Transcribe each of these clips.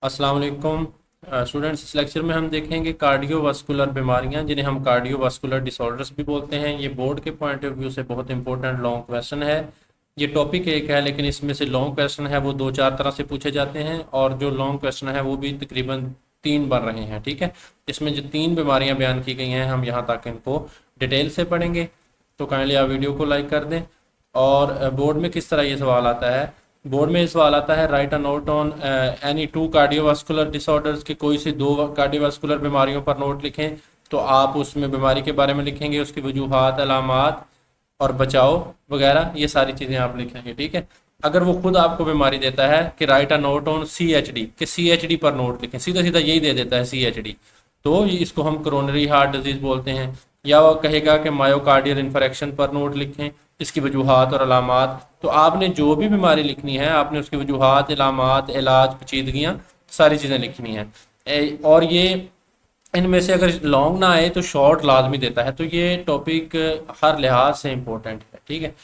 अस्सलाम वालेकुम स्टूडेंट्स। इस लेक्चर में हम देखेंगे कार्डियोवास्कुलर बीमारियां, जिन्हें हम कार्डियोवास्कुलर डिसऑर्डर्स भी बोलते हैं। ये बोर्ड के पॉइंट ऑफ व्यू से बहुत इंपॉर्टेंट लॉन्ग क्वेश्चन है। ये टॉपिक एक है, लेकिन इसमें से लॉन्ग क्वेश्चन है वो दो चार तरह से पूछे जाते हैं, और जो लॉन्ग क्वेश्चन है वो भी तकरीबन तीन बन रहे हैं। ठीक है, इसमें जो तीन बीमारियां बयान की गई हैं हम यहाँ तक इनको डिटेल से पढ़ेंगे। तो काइंडली आप वीडियो को लाइक कर दें। और बोर्ड में किस तरह ये सवाल आता है, बोर्ड में ये सवाल आता है, right a note on any two cardiovascular disorders, के कोई से दो कार्डियोवास्कुलर बीमारियों पर नोट लिखें। तो आप उसमें बीमारी के बारे में लिखेंगे, उसकी वजूहात, अलामात और बचाव वगैरह, ये सारी चीज़ें आप लिखेंगे। ठीक है, अगर वो खुद आपको बीमारी देता है कि right a note on CHD, कि CHD पर नोट लिखें, सीधा सीधा यही दे देता है CHD, तो इसको हम कोरोनरी हार्ट डिजीज बोलते हैं। या वो कहेगा कि मायोकार्डियल इन्फेक्शन पर नोट लिखें, इसकी वजूहात और अलामात। तो आपने जो भी बीमारी लिखनी है आपने उसकी वजूहात, अलामात, इलाज, पेचीदगियाँ, सारी चीज़ें लिखनी हैं। और ये इनमें से अगर लॉन्ग ना आए तो शॉर्ट लाजमी देता है। तो ये टॉपिक हर लिहाज से इम्पोर्टेंट है। ठीक है,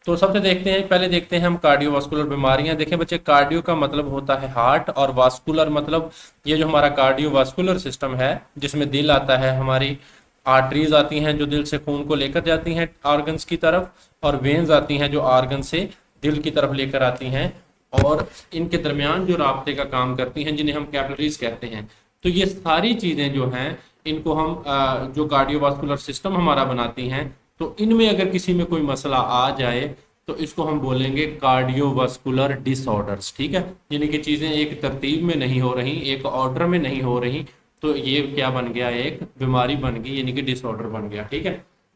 तो सबसे देखते हैं, पहले देखते हैं हम कार्डियोवास्कुलर बीमारियां। देखें बच्चे, कार्डियो का मतलब होता है हार्ट, और वास्कुलर मतलब ये जो हमारा कार्डियोवास्कुलर सिस्टम है, जिसमें दिल आता है, हमारी आर्टरीज आती हैं जो दिल से खून को लेकर जाती हैं ऑर्गन्स की तरफ, और वेन्स आती हैं जो ऑर्गन से दिल की तरफ लेकर आती हैं, और इनके दरमियान जो राब्ते का काम करती हैं, जिन्हें हम कैपिलरीज कहते हैं। तो ये सारी चीज़ें जो हैं, इनको हम जो कार्डियोवास्कुलर सिस्टम हमारा बनाती हैं, तो इनमें अगर किसी में कोई मसला आ जाए तो इसको हम बोलेंगे कार्डियोवास्कुलर डिसऑर्डर्स। ठीक है, यानी कि चीज़ें एक तरतीब में नहीं हो रही, एक ऑर्डर में नहीं हो रही, तो ये क्या बन गया, एक बीमारी बन गई, यानी कि डिसऑर्डर बन गया। ठीक है,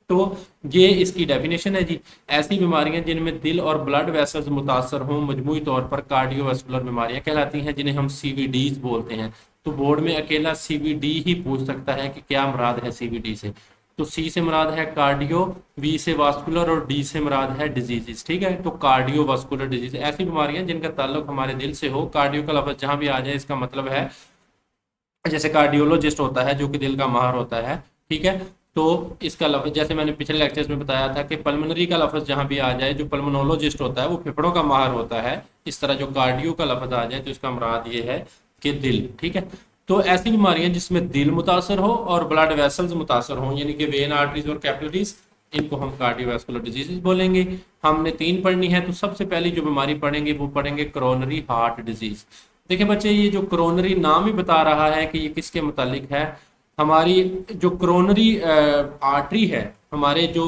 तो ये इसकी डेफिनेशन है जी। ऐसी बीमारियां जिनमें दिल और ब्लड वेसल्स मुतासर हों मजमूई तौर पर कार्डियोवास्कुलर बीमारियां कहलाती हैं, जिन्हें हम CVDs बोलते हैं। तो बोर्ड में अकेला CVD ही पूछ सकता है कि क्या मुराद है CVD से। तो C से मुराद है कार्डियो, V से वास्कुलर, और D से मुराद है डिजीजेस। ठीक है, तो कार्डियोवास्कुलर डिजीज ऐसी बीमारियां जिनका ताल्लुक हमारे दिल से हो। कार्डियो का लफ्ज जहां भी आ जाए इसका मतलब है, जैसे कार्डियोलॉजिस्ट होता है जो कि दिल का माहर होता है। ठीक है, तो इसका लफ्ज, जैसे मैंने पिछले लेक्चर्स में बताया था कि पल्मोनरी का लफ्ज जहां भी आ जाए, जो पल्मोनोलॉजिस्ट होता है वो फेफड़ों का माहर होता है। इस तरह जो कार्डियो का लफ्ज आ जाए तो इसका मुराद ये है कि दिल। ठीक है, तो ऐसी बीमारियां जिसमें दिल मुतासर हो और ब्लड वेसल्स मुतासर हो, यानी कि वेन, आर्टरीज और कैपिलरीज, इनको हम कार्डियोवास्कुलर डिजीज बोलेंगे। हमने तीन पढ़नी है, तो सबसे पहली जो बीमारी पढ़ेंगे वो पढ़ेंगे कोरोनरी हार्ट डिजीज। देखिए बच्चे, ये जो कोरोनरी नाम ही बता रहा है कि ये किसके मुतालिक है। हमारी जो कोरोनरी आर्टरी है, हमारे जो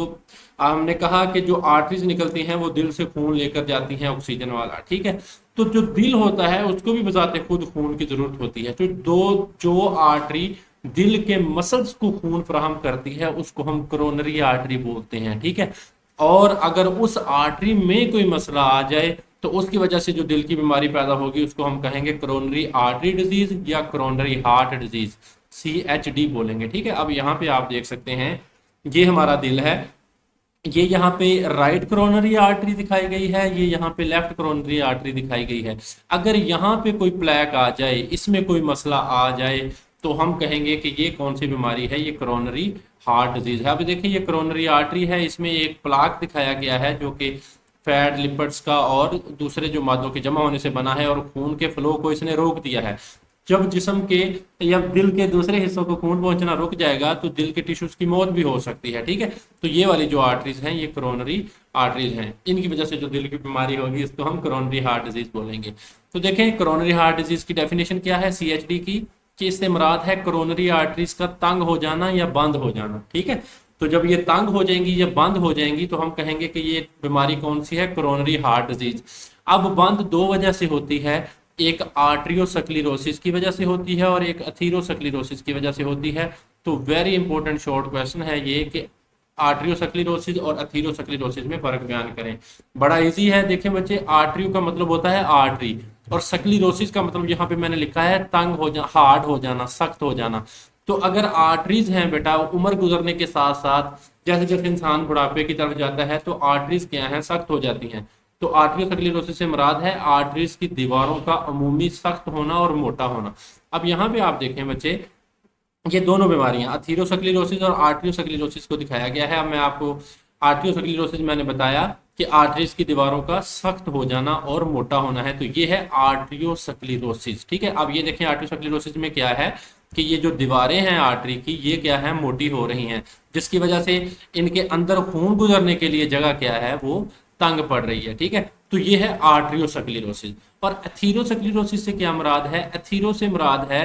हमने कहा कि जो आर्टरीज निकलती हैं वो दिल से खून लेकर जाती हैं, ऑक्सीजन वाला। ठीक है, तो जो दिल होता है उसको भी बजाते खुद खून की जरूरत होती है। तो जो आर्टरी दिल के मसल्स को खून फराहम करती है उसको हम कोरोनरी आर्टरी बोलते हैं। ठीक है, और अगर उस आर्टरी में कोई मसला आ जाए तो उसकी वजह से जो दिल की बीमारी पैदा होगी उसको हम कहेंगे कोरोनरी आर्टरी डिजीज या कोरोनरी हार्ट डिजीज, CHD बोलेंगे। ठीक है, अब यहाँ पे आप देख सकते हैं, ये हमारा दिल है, ये यहाँ पे राइट कोरोनरी आर्टरी दिखाई गई है, ये यहाँ पे लेफ्ट कोरोनरी आर्टरी दिखाई गई है। अगर यहाँ पे कोई प्लेक आ जाए, इसमें कोई मसला आ जाए, तो हम कहेंगे कि ये कौन सी बीमारी है, ये कोरोनरी हार्ट डिजीज है। अब देखिए, ये कोरोनरी आर्टरी है, इसमें एक प्लाक दिखाया गया है जो कि फैट, लिपिड्स का और दूसरे जो मादों के जमा होने से बना है, और खून के फ्लो को इसने रोक दिया है। जब जिस्म के या दिल के दूसरे हिस्सों को खून पहुंचना रुक जाएगा तो दिल के टिश्यूज की मौत भी हो सकती है। ठीक है, तो ये वाली जो आर्टरीज हैं ये कोरोनरी आर्टरीज हैं, इनकी वजह से जो दिल की बीमारी होगी इसको हम कोरोनरी हार्ट डिजीज बोलेंगे। तो देखें, कोरोनरी हार्ट डिजीज की डेफिनेशन क्या है CHD की, कि इससे मुराद है कोरोनरी आर्टरीज का तंग हो जाना या बंद हो जाना। ठीक है, तो जब ये तंग हो जाएंगी या बंद हो जाएंगी तो हम कहेंगे कि ये बीमारी कौन सी है, कोरोनरी हार्ट डिजीज। अब बंद दो वजह से होती है, एक आर्ट्रियोस्क्लेरोसिस की वजह से होती है और एक अथीरोस्क्लेरोसिस की वजह से होती है। तो वेरी इंपॉर्टेंट शॉर्ट क्वेश्चन है ये कि आर्ट्रियोस्क्लेरोसिस और अथीरोस्क्लेरोसिस में फर्क बयान करें। बड़ा इजी है, देखें बच्चे, आर्ट्रियो का मतलब होता है आर्टरी, और स्क्लेरोसिस का मतलब यहाँ पे मैंने लिखा है तंग हो जाना, हार्ड हो जाना, सख्त हो जाना। तो अगर आर्टरीज हैं बेटा, उम्र गुजरने के साथ साथ जैसे जैसे इंसान बुढ़ापे की तरफ जाता है तो आर्टरीज क्या हैं, सख्त हो जाती हैं। तो आर्टरियोस्क्लेरोसिस से मुराद है आर्टरीज की दीवारों का अमूमी सख्त होना और मोटा होना। अब यहाँ पे आप देखें बच्चे, ये दोनों बीमारियां अथीरोस्क्लेरोसिस और आर्टरियोस्क्लेरोसिस को दिखाया गया है। अब मैं आपको आर्टरियोस्क्लेरोसिस मैंने बताया कि आर्टरीज की दीवारों का सख्त हो जाना और मोटा होना है, तो ये है आर्टरियोस्क्लेरोसिस। ठीक है, अब ये देखें आर्टरियोस्क्लेरोसिस में क्या है कि ये जो दीवारें हैं आर्टरी की, ये क्या है, मोटी हो रही हैं, जिसकी वजह से इनके अंदर खून गुजरने के लिए जगह क्या है, वो तंग पड़ रही है। ठीक है, तो ये है आर्टरियोस्क्लेरोसिस। और एथीरोस्क्लेरोसिस से क्या मुराद है? एथीरो से मुराद है,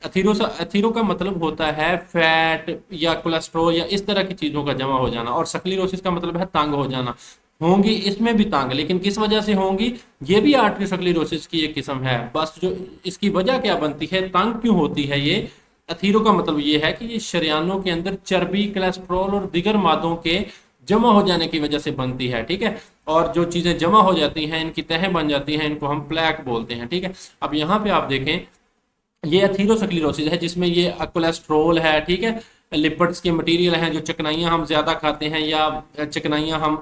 एथीरो का मतलब होता है फैट या कोलेस्ट्रॉल या इस तरह की चीजों का जमा हो जाना, और सक्लेरोसिस का मतलब है तंग हो जाना। होंगी इसमें भी तंग, लेकिन किस वजह से होंगी? ये भी आर्टरियोस्क्लेरोसिस की एक किस्म है। बस जो इसकी वजह क्या बनती है, तंग क्यों होती है ये? एथीरो का मतलब ये है कि ये शरियानों के अंदर चर्बी, कोलेस्ट्रॉल और दीगर मादों के जमा हो जाने की वजह से बनती है। ठीक है, और जो चीजें जमा हो जाती हैं, इनकी तहें बन जाती हैं, इनको हम प्लैक बोलते हैं। ठीक है, अब यहाँ पे आप देखें, ये एथीरोस्क्लेरोसिस है जिसमें ये कोलेस्ट्रोल है। ठीक है, लिपिड्स के मटेरियल हैं, जो चिकनाइयाँ हम ज़्यादा खाते हैं या चिकनाइयाँ हम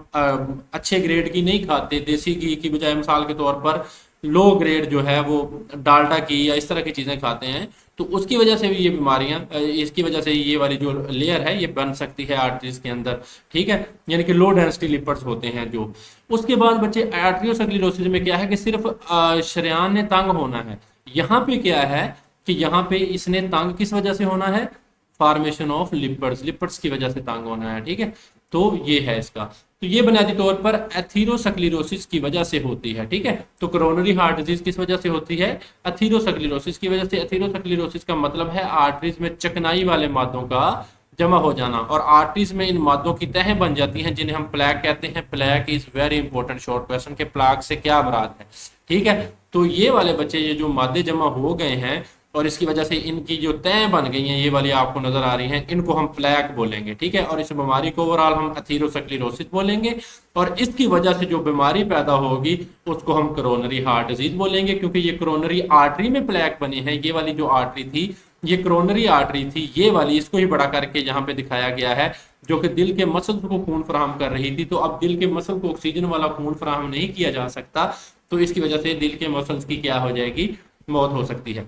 अच्छे ग्रेड की नहीं खाते, देसी घी की बजाय मिसाल के तौर पर लो ग्रेड जो है वो डालडा की या इस तरह की चीज़ें खाते हैं, तो उसकी वजह से भी ये बीमारियां, इसकी वजह से ये वाली जो लेयर है ये बन सकती है आर्टरीज के अंदर। ठीक है, यानी कि लो डेंसिटी लिपिड्स होते हैं जो। उसके बाद बच्चे आर्टरियोस्क्लेरोसिस में क्या है कि सिर्फ शरेयान ने तंग होना है। यहाँ पे क्या है कि यहाँ पे इसने तंग किस वजह से होना है? फॉर्मेशन ऑफ लिपिड्स, लिपिड्स की वजह से तंग होना है। ठीक है, तो ये है इसका। तो ये बुनियादी तौर पर एथीरोस्क्लेरोसिस की वजह से होती है। ठीक है, तो कोरोनरी हार्ट डिजीज किस वजह से होती है? एथीरोस्क्लेरोसिस की वजह से। एथीरोस्क्लेरोसिस का मतलब है आर्टरीज में चिकनाई वाले मादों का जमा हो जाना, और आर्टरीज में इन मादों की तहें बन जाती हैं जिन्हें हम प्लैक कहते हैं। Plaque is very important short question के प्लैक से क्या मुराद है। ठीक है, तो ये वाले बच्चे, ये जो मादे जमा हो गए हैं और इसकी वजह से इनकी जो तय बन गई हैं, ये वाली आपको नजर आ रही हैं, इनको हम प्लैक बोलेंगे। ठीक है, और इस बीमारी को ओवरऑल हम एथीरोस्क्लेरोसिस बोलेंगे, और इसकी वजह से जो बीमारी पैदा होगी उसको हम कोरोनरी हार्ट डिजीज बोलेंगे, क्योंकि ये कोरोनरी आर्टरी में प्लैक बनी है। ये वाली जो आर्टरी थी, ये कोरोनरी आर्टरी थी, ये वाली, इसको ही बड़ा करके यहाँ पे दिखाया गया है, जो कि दिल के मसल्स को खून फराहम कर रही थी। तो अब दिल के मसल को ऑक्सीजन वाला खून फराहम नहीं किया जा सकता, तो इसकी वजह से दिल के मसल्स की क्या हो जाएगी? मौत हो सकती है।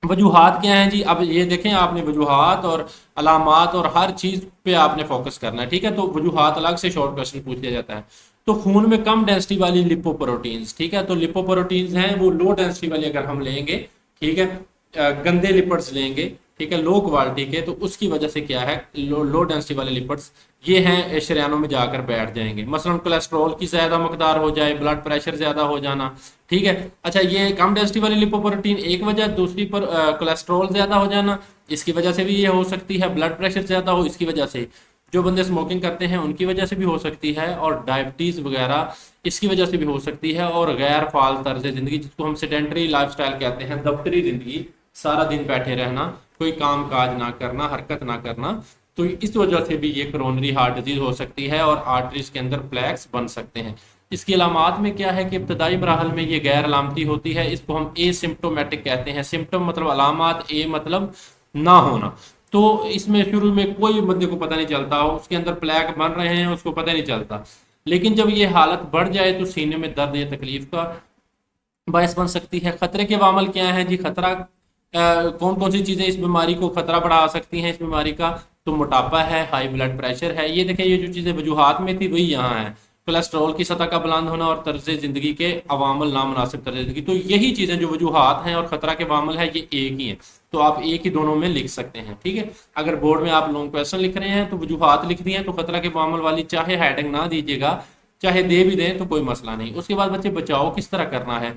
वजूहात क्या हैं जी? अब ये देखें, आपने वजूहात और अलामात और हर चीज पे आपने फोकस करना है। ठीक है, तो वजूहात अलग से शॉर्ट क्वेश्चन पूछ लिया जाता है। तो खून में कम डेंसिटी वाली लिपोप्रोटीन्स, ठीक है, तो लिपोप्रोटीन्स हैं वो लो डेंसिटी वाली अगर हम लेंगे, ठीक है, गंदे लिपिड्स लेंगे, ठीक है, लो क्वालिटी के, तो उसकी वजह से क्या है, लो डेंसिटी वाले लिपिड्स ये हैं शरियानों में जाकर बैठ जाएंगे। मसलन कोलेस्ट्रॉल की ज्यादा मकदार हो जाए, ब्लड प्रेशर ज्यादा हो जाना। ठीक है, अच्छा, ये कम डेंसिटी वाली लिपोप्रोटीन एक वजह, दूसरी पर कोलेस्ट्रॉल ज्यादा हो जाना, इसकी वजह से भी ये हो सकती है। ब्लड प्रेशर ज्यादा हो, इसकी वजह से। जो बंदे स्मोकिंग करते हैं उनकी वजह से भी हो सकती है, और डायबिटीज वगैरह इसकी वजह से भी हो सकती है, और गैर फाल तर्ज जिंदगी, जिसको हम सेडेंटरी लाइफस्टाइल कहते हैं, दफ्तरी जिंदगी, सारा दिन बैठे रहना, कोई काम काज ना करना, हरकत ना करना, तो इस वजह से भी ये कोरोनरी हार्ट डिजीज हो सकती है और आर्टरीज के अंदर प्लैक्स बन सकते हैं। इसकी अलामात में क्या है कि इब्तदाई मराहल में ये गैर अलामती होती है, इसको हम एसिम्प्टोमेटिक कहते हैं। सिम्टम मतलब अलामात, ए मतलब ना होना। तो इसमें शुरू में कोई बंदे को पता नहीं चलता, उसके अंदर प्लैक बन रहे हैं उसको पता नहीं चलता, लेकिन जब ये हालत बढ़ जाए तो सीने में दर्द या तकलीफ का बायस बन सकती है। खतरे के वामल क्या है जी? खतरा कौन कौन सी चीजें इस बीमारी को खतरा बढ़ा सकती हैं इस बीमारी का? तो मोटापा है, हाई ब्लड प्रेशर है। ये देखें, ये जो चीजें वजूहात में थी वही यहाँ है। कोलेस्ट्रॉल की सतह का बुलंद होना और तर्ज जिंदगी के अवामल नामनासिब तर्ज जिंदगी, तो यही चीजें जो वजूहात हैं और खतरा के वामल है, ये एक ही है। तो आप एक ही दोनों में लिख सकते हैं। ठीक है, अगर बोर्ड में आप लॉन्ग क्वेश्चन लिख रहे हैं तो वजूहात लिख दिए, तो खतरा के वामल वाली चाहे हेडिंग ना दीजिएगा, चाहे दे भी दें तो कोई मसला नहीं। उसके बाद बच्चे बचाव किस तरह करना है?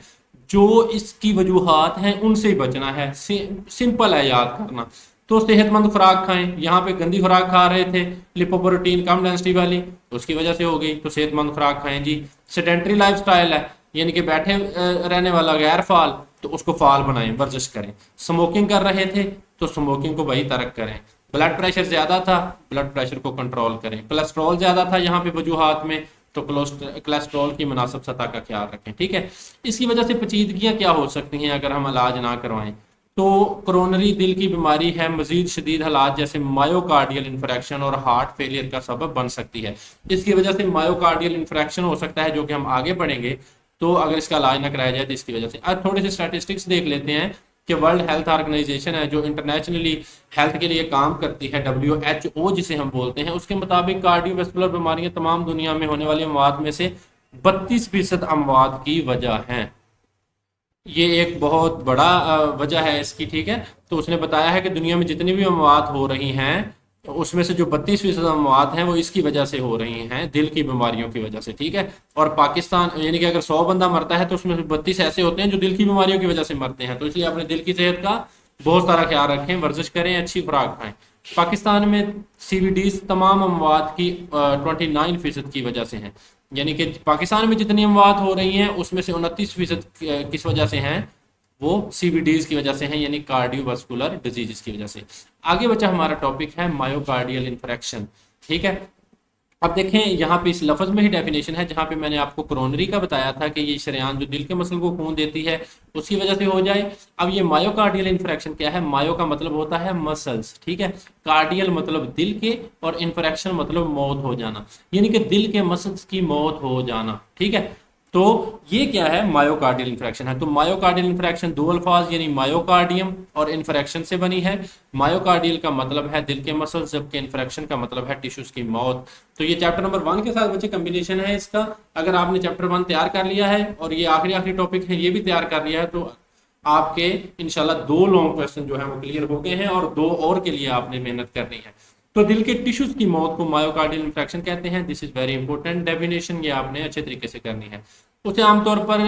जो इसकी वजूहात हैं उनसे ही बचना है। सिंपल है याद करना। तो सेहतमंद खुराक खाएं। यहाँ पे गंदी खुराक खा रहे थे, लिपोप्रोटीन कम डेंसिटी वाली, उसकी वजह से हो गई, तो सेहतमंद खुराक खाएं जी। सेडेंटरी लाइफस्टाइल है, यानी कि बैठे रहने वाला गैर फाल, तो उसको फाल बनाएं, वर्जिश करें। स्मोकिंग कर रहे थे तो स्मोकिंग को भाई तर्क करें। ब्लड प्रेशर ज्यादा था, ब्लड प्रेशर को कंट्रोल करें। कोलेस्ट्रॉल ज्यादा था यहाँ पे वजूहात में, तो कोलेस्ट्रॉल की मुनासिब सतह का ख्याल रखें। ठीक है, इसकी वजह से पेचीदगियां क्या हो सकती हैं अगर हम इलाज ना करवाएं? तो कोरोनरी दिल की बीमारी है, मजीद शदीद हालात जैसे मायोकार्डियल इन्फ्रैक्शन और हार्ट फेलियर का सबब बन सकती है। इसकी वजह से मायोकार्डियल इन्फ्रैक्शन हो सकता है, जो कि हम आगे बढ़ेंगे। तो अगर इसका इलाज ना कराया जाए तो इसकी वजह से। आज थोड़े से स्टैटिस्टिक्स देख लेते हैं कि वर्ल्ड हेल्थ ऑर्गेनाइजेशन है जो इंटरनेशनली हेल्थ के लिए काम करती है, WHO जिसे हम बोलते हैं, उसके मुताबिक कार्डियोवैस्कुलर बीमारियां तमाम दुनिया में होने वाली अमवात में से 32% अमवात की वजह हैं। ये एक बहुत बड़ा वजह है इसकी, ठीक है। तो उसने बताया है कि दुनिया में जितनी भी अमवात हो रही हैं उसमें से जो 32% अमवात हैं वो इसकी वजह से हो रही हैं, दिल की बीमारियों की वजह से, ठीक है। और पाकिस्तान यानी कि अगर 100 बंदा मरता है तो उसमें से 32 ऐसे होते हैं जो दिल की बीमारियों की वजह से मरते हैं। तो इसलिए अपने दिल की सेहत का बहुत सारा ख्याल रखें, वर्जिश करें, अच्छी खुराक खाएं। पाकिस्तान में CVD तमाम अमवात की 29% की वजह से हैं। यानी कि पाकिस्तान में जितनी अमवात हो रही हैं उसमें से 29% किस वजह से हैं, वो CVDs की वजह से हैं, यानी कार्डियोवास्कुलर डिजीज की वजह से। आगे बचा हमारा टॉपिक है मायोकार्डियल इंफ्रैक्शन, ठीक है। अब देखें यहाँ पे इस लफ्ज में ही डेफिनेशन है, जहाँ पे मैंने आपको कोरोनरी का बताया था कि ये शरेआन जो दिल के मसल को खून देती है उसकी वजह से हो जाए। अब ये मायोकार्डियल इंफ्रैक्शन क्या है? मायो का मतलब होता है मसल्स, ठीक है। कार्डियल मतलब दिल के, और इंफ्रैक्शन मतलब मौत हो जाना, यानी कि दिल के मसल्स की मौत हो जाना, ठीक है। तो ये क्या है? मायोकार्डियल इंफ्रैक्शन है। तो मायोकार्डियल इंफ्रैक्शन दो अल्फाज यानी मायोकार्डियम और इंफ्रैक्शन से बनी है। मायोकार्डियल का मतलब है दिल के मसल्स, जबकि इंफ्रैक्शन का मतलब है टिश्यूज की मौत। तो ये चैप्टर नंबर 1 के साथ बच्चे कम्बिनेशन है इसका। अगर आपने चैप्टर 1 तैयार कर लिया है और ये आखिरी टॉपिक है ये भी तैयार कर लिया है, तो आपके इंशाल्लाह 2 लॉन्ग क्वेश्चन जो है वो क्लियर हो गए हैं, और 2 और के लिए आपने मेहनत करनी है। तो दिल के टिश्यूज की मौत को मायोकार्डियल इंफ्रैक्शन कहते हैं। This is very important definition, ये आपने अच्छे तरीके से करनी है। उसे आमतौर पर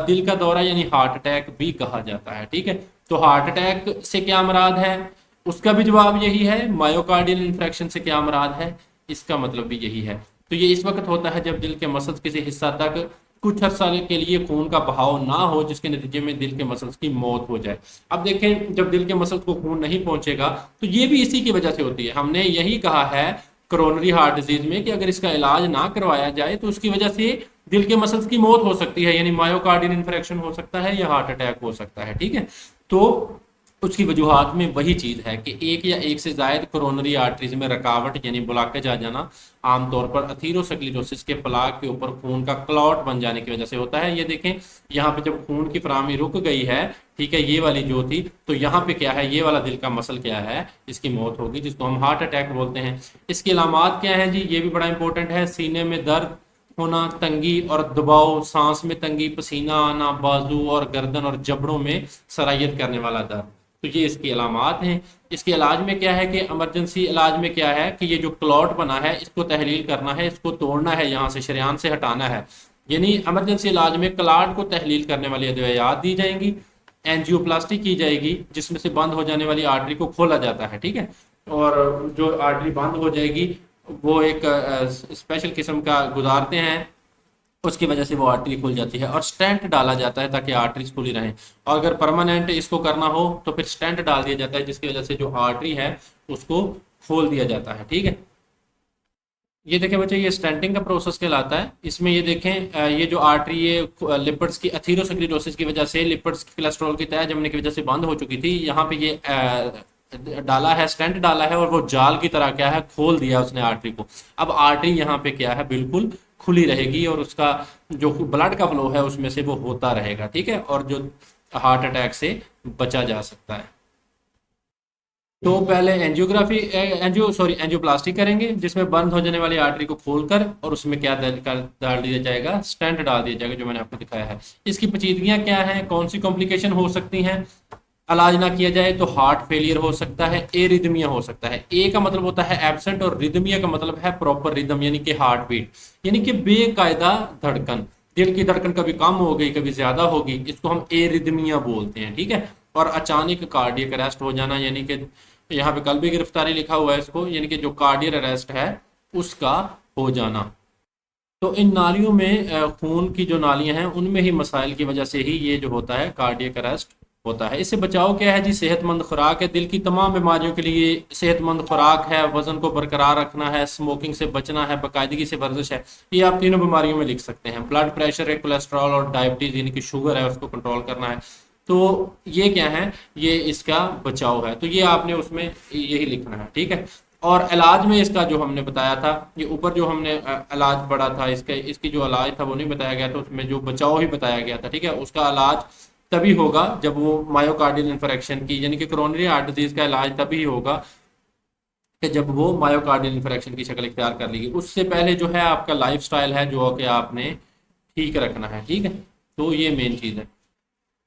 दिल का दौरा यानी हार्ट अटैक भी कहा जाता है, ठीक है। तो हार्ट अटैक से क्या मुराद है? उसका भी जवाब यही है। मायोकार्डियल इंफ्रैक्शन से क्या मुराद है? इसका मतलब भी यही है। तो ये इस वक्त होता है जब दिल के मसल्स किसी हिस्सा तक कुछ अर्सा के लिए खून का बहाव ना हो, जिसके नतीजे में दिल के मसल्स की मौत हो जाए। अब देखें, जब दिल के मसल्स को खून नहीं पहुंचेगा तो ये भी इसी की वजह से होती है। हमने यही कहा है कोरोनरी हार्ट डिजीज में कि अगर इसका इलाज ना करवाया जाए तो उसकी वजह से दिल के मसल्स की मौत हो सकती है, यानी मायोकार्डियल इंफ्रैक्शन हो सकता है या हार्ट अटैक हो सकता है, ठीक है। तो उसकी वजूहात में वही चीज है कि एक या एक से ज्यादा कोरोनरी आर्टरीज में रुकावट यानी ब्लॉकेज आ जाना आमतौर पर अथीरोस्क्लेरोसिस के प्लाक के ऊपर खून का क्लॉट बन जाने की वजह से होता है। ये देखें, यहाँ पे जब खून की फराहमी रुक गई है, ठीक है, ये वाली जो थी, तो यहाँ पे क्या है, ये वाला दिल का मसल क्या है, इसकी मौत होगी, जिसको हम हार्ट अटैक बोलते हैं। इसकी अलामात क्या है जी? ये भी बड़ा इंपॉर्टेंट है। सीने में दर्द होना, तंगी और दबाव, सांस में तंगी, पसीना आना, बाजू और गर्दन और जबड़ों में सरायत करने वाला दर्द, तो ये इसकी अलामात हैं। इसके इलाज में क्या है कि इमरजेंसी इलाज में क्या है कि ये जो क्लॉट बना है इसको तहलील करना है, इसको तोड़ना है, यहाँ से शरेआन से हटाना है। यानी इमरजेंसी इलाज में क्लॉट को तहलील करने वाली अद्वियात दी जाएंगी, एंजियोप्लास्टी की जाएगी जिसमें से बंद हो जाने वाली आर्टरी को खोला जाता है, ठीक है। और जो आर्टरी बंद हो जाएगी वो एक स्पेशल किस्म का गुजारते हैं, उसकी वजह से वो आर्टरी खुल जाती है, और स्टेंट डाला जाता है ताकि आर्टरीज खुली रहें। और अगर परमानेंट इसको करना हो तो फिर स्टेंट डाल दिया जाता है, जिसकी वजह से जो आर्टरी है उसको खोल दिया जाता है, ठीक है। ये देखें बच्चे, ये स्टेंटिंग का प्रोसेस कहलाता है। इसमें ये देखें, ये जो आर्टरी ये लिपिड्स की अथीरोस्क्लेरोसिस की वजह से, लिपिड्स की कोलेस्ट्रॉल की तह जमने की वजह से बंद हो चुकी थी। यहाँ पे ये डाला है, स्टेंट डाला है, और वो जाल की तरह क्या है, खोल दिया उसने आर्टरी को। अब आर्टरी यहाँ पे क्या है, बिल्कुल खुली रहेगी, और उसका जो ब्लड का फ्लो है उसमें से वो होता रहेगा, ठीक है, और जो हार्ट अटैक से बचा जा सकता है। तो पहले एंजियोप्लास्टी करेंगे, जिसमें बंद हो जाने वाली आर्टरी को खोलकर, और उसमें क्या डाल दिया जाएगा, स्टेंट डाल दिया जाएगा, जो मैंने आपको दिखाया है। इसकी पेचीदगियां क्या हैं, कौन सी कॉम्प्लिकेशन हो सकती हैं? इलाज ना किया जाए तो हार्ट फेलियर हो सकता है, एरिदमिया हो सकता है। ए का मतलब होता है एब्सेंट, और रिदमिया का मतलब है प्रॉपर रिदम, यानी कि हार्ट बीट, यानी कि बेकायदा धड़कन। दिल की धड़कन कभी कम हो गई, कभी ज्यादा होगी, इसको हम एरिदमिया बोलते हैं, ठीक है। और अचानक कार्डियक अरेस्ट हो जाना, यानी कि यहाँ पे कल भी गिरफ्तारी लिखा हुआ है इसको, यानी कि जो कार्डियक अरेस्ट है उसका हो जाना। तो इन नालियों में खून की जो नालियां हैं उनमें ही मसाइल की वजह से ही ये जो होता है कार्डियक अरेस्ट होता है। इससे बचाव क्या है जी? सेहतमंद खुराक है। दिल की तमाम बीमारियों के लिए सेहतमंद खुराक है, वजन को बरकरार रखना है, स्मोकिंग से बचना है, बाकायदगी से वर्जिश है। ये आप तीनों बीमारियों में लिख सकते हैं। ब्लड प्रेशर है, कोलेस्ट्रॉल और डायबिटीज यानी कि शुगर है, उसको कंट्रोल करना है। तो ये क्या है, ये इसका बचाव है। तो ये आपने उसमें यही लिखना है, ठीक है। और इलाज में इसका जो हमने बताया था, ये ऊपर जो हमने इलाज पढ़ा था, इसका इसकी जो इलाज था वो नहीं बताया गया था, उसमें जो बचाव ही बताया गया था, ठीक है। उसका इलाज तभी होगा जब वो मायोकार्डियल इन्फ्रेक्शन की यानी कि कोरोनरी हार्ट डिजीज का इलाज तभी होगा कि जब वो मायोकार्डियल इन्फ्रेक्शन की शक्ल इख्तियार कर लेगी। उससे पहले जो है आपका लाइफस्टाइल है जो कि आपने ठीक रखना है, ठीक है। तो ये मेन चीज़ है।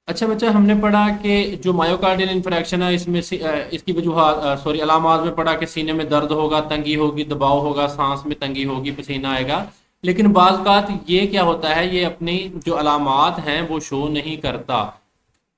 अच्छा बच्चा, हमने पढ़ा कि जो मायोकार्डियल इन्फ्रेक्शन है इसमें इसकी वजूहत सॉरी अलामात में पढ़ा कि सीने में दर्द होगा, तंगी होगी, दबाव होगा, सांस में तंगी होगी, पसीना आएगा। लेकिन बाज़ औक़ात ये क्या होता है, ये अपनी जो अलामात हैं वो शो नहीं करता,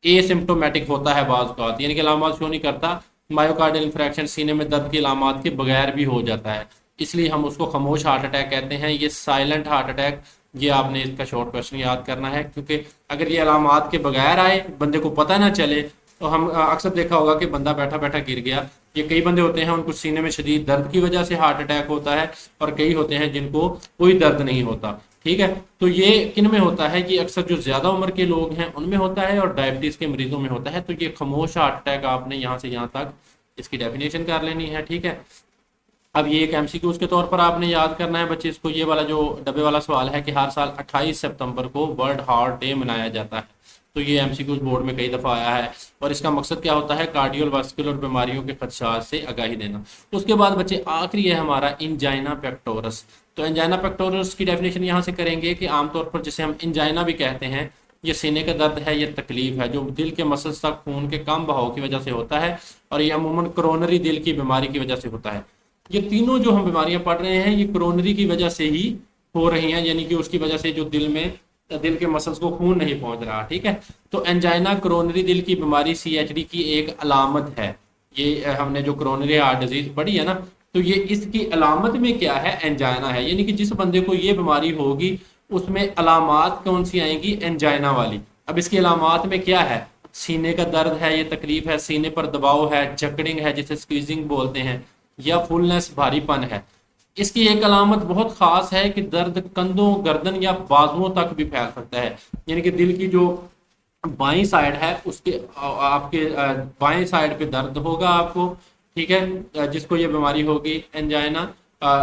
एसिम्प्टोमेटिक होता है बाज़ औक़ात, यानी कि अलामात शो नहीं करता। मायोकार्डियल इन्फ्रेक्शन सीने में दर्द की अलामात के बगैर भी हो जाता है, इसलिए हम उसको खामोश हार्ट अटैक कहते हैं। ये साइलेंट हार्ट अटैक, ये आपने इसका शॉर्ट क्वेश्चन याद करना है, क्योंकि अगर ये अलामात के बगैर आए, बंदे को पता ना चले, तो हम अक्सर देखा होगा कि बंदा बैठा बैठा गिर गया। ये कई बंदे होते हैं उनको सीने में शदीद दर्द की वजह से हार्ट अटैक होता है, और कई होते हैं जिनको कोई दर्द नहीं होता, ठीक है। तो ये किन में होता है, ये अक्सर जो ज्यादा उम्र के लोग हैं उनमें होता है, और डायबिटीज के मरीजों में होता है। तो ये खामोश हार्ट अटैक आपने यहाँ से यहाँ तक इसकी डेफिनेशन कर लेनी है, ठीक है। अब ये एक एमसीक्यूज के तौर पर आपने याद करना है बच्चे इसको। ये वाला जो डब्बे वाला सवाल है कि हर साल 28 सितंबर को वर्ल्ड हार्ट डे मनाया जाता है, तो ये एमसीक्यूज बोर्ड में कई दफ़ा आया है, और इसका मकसद क्या होता है, कार्डियोवास्कुलर बीमारियों के खदशात से आगाही देना। उसके बाद बच्चे आखिरी है हमारा इंजाइना पेक्टोरस। तो इंजाइना पेक्टोरस की डेफिनेशन यहाँ से करेंगे कि आमतौर पर जिसे हम इंजाइना भी कहते हैं, ये सीने का दर्द है, ये तकलीफ है जो दिल के मसल्स तक खून के कम बहाव की वजह से होता है, और ये अमूमन कोरोनरी दिल की बीमारी की वजह से होता है। ये तीनों जो हम बीमारियां पढ़ रहे हैं ये कोरोनरी की वजह से ही हो रही हैं, यानी कि उसकी वजह से जो दिल के मसल्स को खून नहीं पहुंच रहा, ठीक है। तो एंजाइना कोरोनरी दिल की बीमारी सीएचडी की एक अलामत है। ये हमने जो कोरोनरी हार्ट डिजीज पढ़ी है ना, तो ये इसकी अलामत में क्या है, एंजाइना है। यानी कि जिस बंदे को ये बीमारी होगी उसमें अलामत कौन सी आएंगी, एंजाइना वाली। अब इसकी अलामत में क्या है, सीने का दर्द है, ये तकलीफ है, सीने पर दबाव है, जकड़िंग है जिसे स्क्वीजिंग बोलते हैं, या फुलनेस भारीपन है। इसकी एक अलामत बहुत खास है कि दर्द कंधों, गर्दन या बाजुओं तक भी फैल सकता है। यानी कि दिल की जो बाईं साइड है उसके आपके बाएं साइड पे दर्द होगा आपको, ठीक है, जिसको ये बीमारी होगी एंजाइना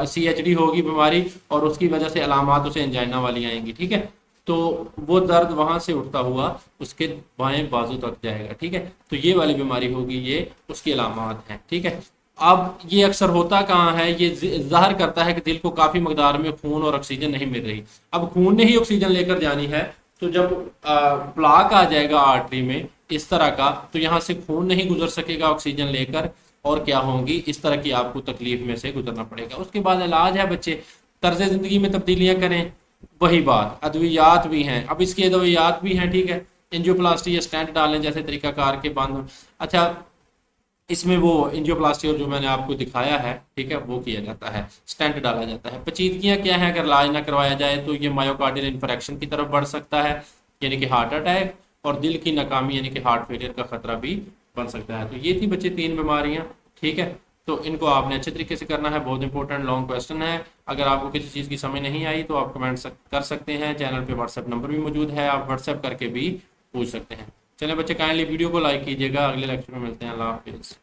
सीएचडी होगी बीमारी, और उसकी वजह से अलामत उसे एंजाइना वाली आएंगी, ठीक है। तो वो दर्द वहां से उठता हुआ उसके बाएं बाजू तक जाएगा, ठीक है। तो ये वाली बीमारी होगी, ये उसकी अलामत है, ठीक है। अब ये अक्सर होता कहाँ है, ये जाहिर करता है कि दिल को काफी मकदार में खून और ऑक्सीजन नहीं मिल रही। अब खून ने ही ऑक्सीजन लेकर जानी है, तो जब प्लाक आ जाएगा आर्टरी में इस तरह का, तो यहाँ से खून नहीं गुजर सकेगा ऑक्सीजन लेकर, और क्या होंगी, इस तरह की आपको तकलीफ में से गुजरना पड़ेगा। उसके बाद इलाज है बच्चे, तर्ज जिंदगी में तब्दीलियां करें, वही बात, अद्वियात भी हैं। अब इसकी अद्वियात भी हैं, ठीक है, एंजियोप्लास्टी या स्टेंट डालें जैसे तरीकाकार के बंद। अच्छा, इसमें वो एंजियोप्लास्टी और जो मैंने आपको दिखाया है, ठीक है, वो किया जाता है, स्टेंट डाला जाता है। पेचीदगियां क्या है, अगर इलाज ना करवाया जाए तो ये मायोकार्डियल इन्फ्रेक्शन की तरफ बढ़ सकता है, यानी कि हार्ट अटैक, और दिल की नाकामी यानी कि हार्ट फेलियर का खतरा भी बन सकता है। तो ये थी बच्चे 3 बीमारियां, ठीक है। तो इनको आपने अच्छे तरीके से करना है, बहुत इंपॉर्टेंट लॉन्ग क्वेश्चन है। अगर आपको किसी चीज़ की समझ नहीं आई तो आप कमेंट कर सकते हैं, चैनल पे व्हाट्सएप नंबर भी मौजूद है, आप व्हाट्सएप करके भी पूछ सकते हैं। चलें बच्चे, काइंडली वीडियो को लाइक कीजिएगा। अगले लेक्चर में मिलते हैं, अल्लाह हाफिज़।